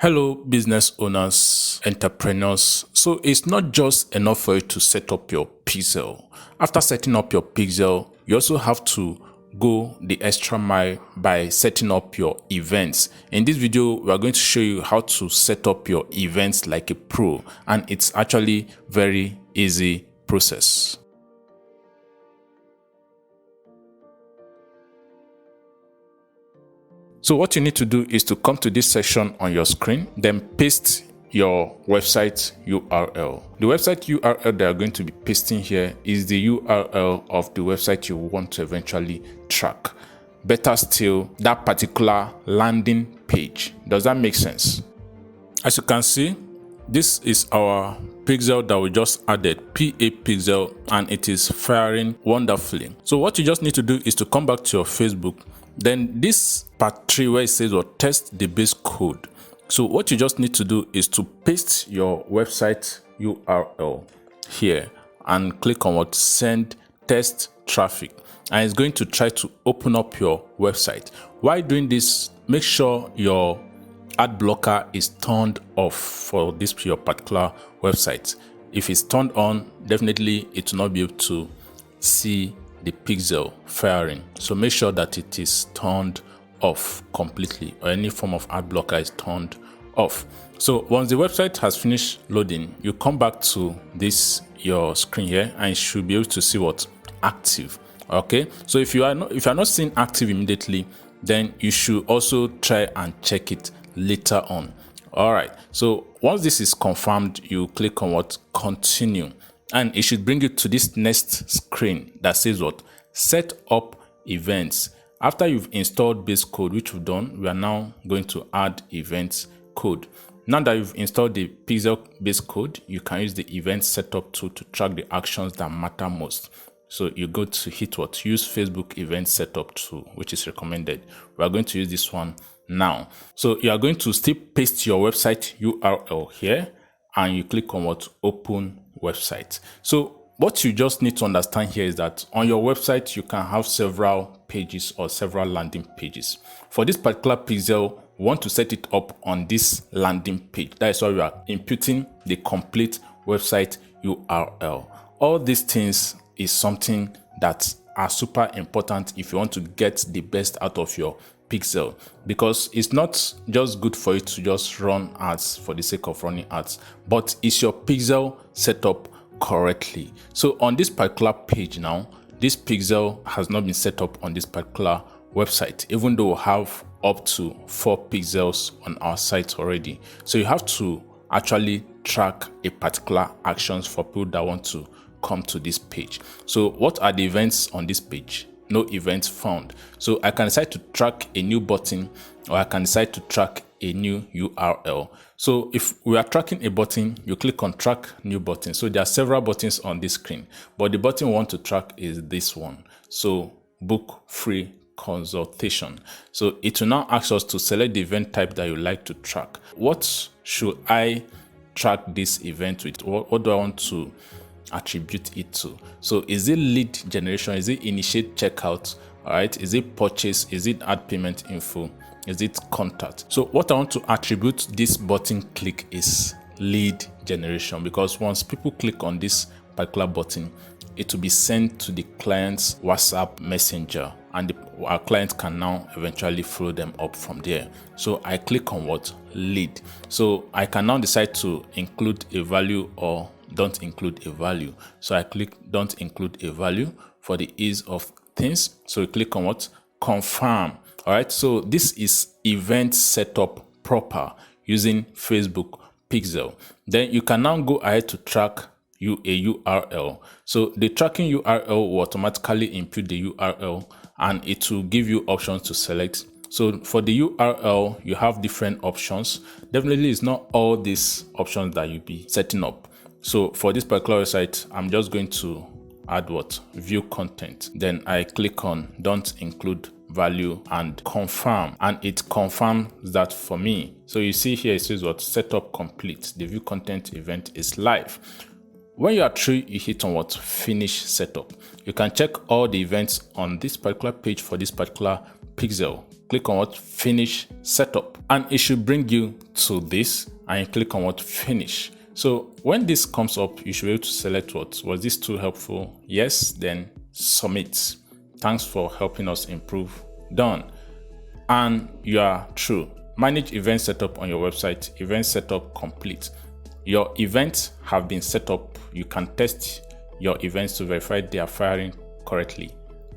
Hello, business owners, entrepreneurs. So it's not just enough for you to set up your pixel. After setting up your pixel, you also have to go the extra mile by setting up your events. In this video, we are going to show you how to set up your events like a pro, and it's actually very easy process. So what you need to do is to come to this section on your screen, then paste your website URL. The website URL they are going to be pasting here is the URL of the website you want to eventually track. Better still, that particular landing page. Does that make sense? As you can see, this is our pixel that we just added, PA pixel, and it is firing wonderfully. So what you just need to do is to come back to your Facebook. Then this part 3 where it says test the base code. So what you just need to do is to paste your website URL here and click on send test traffic, and it's going to try to open up your website. While doing this, make sure your ad blocker is turned off for this your particular website. If it's turned on, definitely it will not be able to see the pixel firing. So make sure that it is turned off completely, or any form of ad blocker is turned off. So once the website has finished loading, you come back to this your screen here, and you should be able to see active. Okay, so if you are not seeing active immediately, then you should also try and check it later on. All right, so once this is confirmed, you click on continue, and it should bring you to this next screen that says set up events. After you've installed base code, which we've done, we are now going to add events code. Now that you've installed the pixel base code, you can use the event setup tool to track the actions that matter most. So you go to hit use Facebook event setup tool, which is recommended. We are going to use this one now. So you are going to still paste your website URL here, and you click on open website. So what you just need to understand here is that on your website, you can have several pages or several landing pages. For this particular pixel, we want to set it up on this landing page. That is why we are inputting the complete website URL. All these things is something that are super important if you want to get the best out of your pixel, because it's not just good for you to just run ads for the sake of running ads, but is your pixel set up correctly? So on this particular page now, this pixel has not been set up on this particular website, even though we have up to 4 pixels on our site already. So you have to actually track a particular actions for people that want to come to this page. So what are the events on this page? No events found. So I can decide to track a new button, or I can decide to track a new URL. So if we are tracking a button, you click on track new button. So there are several buttons on this screen, but the button we want to track is this one. So book free consultation. So it will now ask us to select the event type that you like to track. What should I track this event with? What do I want to attribute it to? So is it lead generation? Is it initiate checkout? All right, is it purchase? Is it add payment info? Is it contact? So what I want to attribute this button click is lead generation, because once people click on this particular button, it will be sent to the client's WhatsApp messenger, and our client can now eventually follow them up from there. So I click on lead. So I can now decide to include a value or don't include a value. So I click don't include a value for the ease of things. So we click on confirm. All right, so this is event setup proper using Facebook pixel. Then you can now go ahead to track a URL. So the tracking URL will automatically input the URL, and it will give you options to select. So for the URL, you have different options. Definitely it's not all these options that you'll be setting up. So for this particular website, I'm just going to add view content. Then I click on don't include value and confirm, and it confirms that for me. So you see here it says setup complete. The view content event is live. When you are through, you hit on finish setup. You can check all the events on this particular page for this particular pixel. click on what? Finish setup. And it should bring you to this, and you click on what? Finish. So when this comes up, you should be able to select what? Was this tool helpful? Yes, then submit. Thanks for helping us improve. Done. And you are through. Manage event setup on your website. Event setup complete. Your events have been set up. You can test your events to verify they are firing correctly.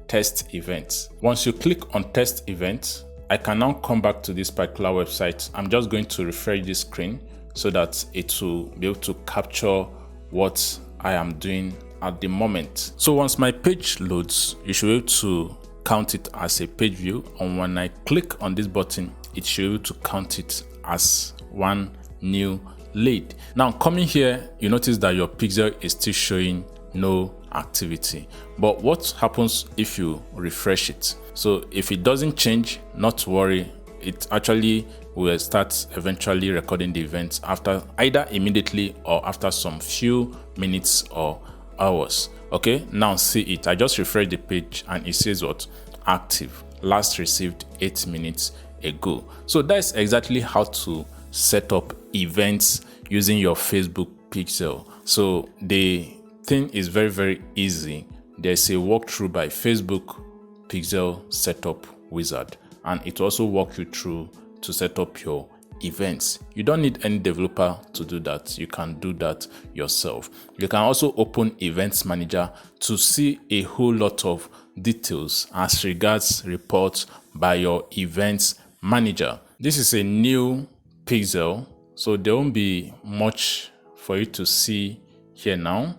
Test events. Once you click on test events, I can now come back to this particular website. I'm just going to refresh this screen so that it will be able to capture what I am doing at the moment. So once my page loads, you should be able to count it as a page view. And when I click on this button, it should be able to count it as one new lead. Now coming here, you notice that your pixel is still showing no activity. But what happens if you refresh it? So if it doesn't change, not to worry, it actually will start eventually recording the events after either immediately or after some few minutes or hours. Okay, now see it. I just refreshed the page and it says what? Active. Last received 8 minutes ago. So that's exactly how to set up events using your Facebook pixel. So the thing is very, very easy. There's a walkthrough by Facebook Pixel Setup Wizard, and it also walks you through to set up your events. You don't need any developer to do that. You can do that yourself. You can also open Events Manager to see a whole lot of details as regards reports by your Events Manager. This is a new pixel, so there won't be much for you to see here now.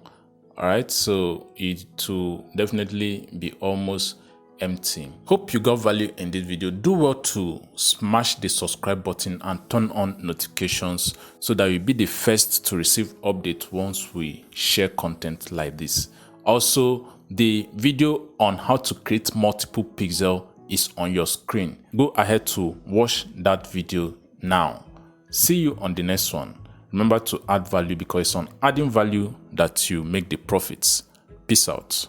All right, so it will definitely be almost empty. Hope you got value in this video. Do well to smash the subscribe button and turn on notifications so that you'll be the first to receive updates once we share content like this. Also, the video on how to create multiple pixels is on your screen. Go ahead to watch that video now. See you on the next one. Remember to add value, because it's on adding value that you make the profits. Peace out.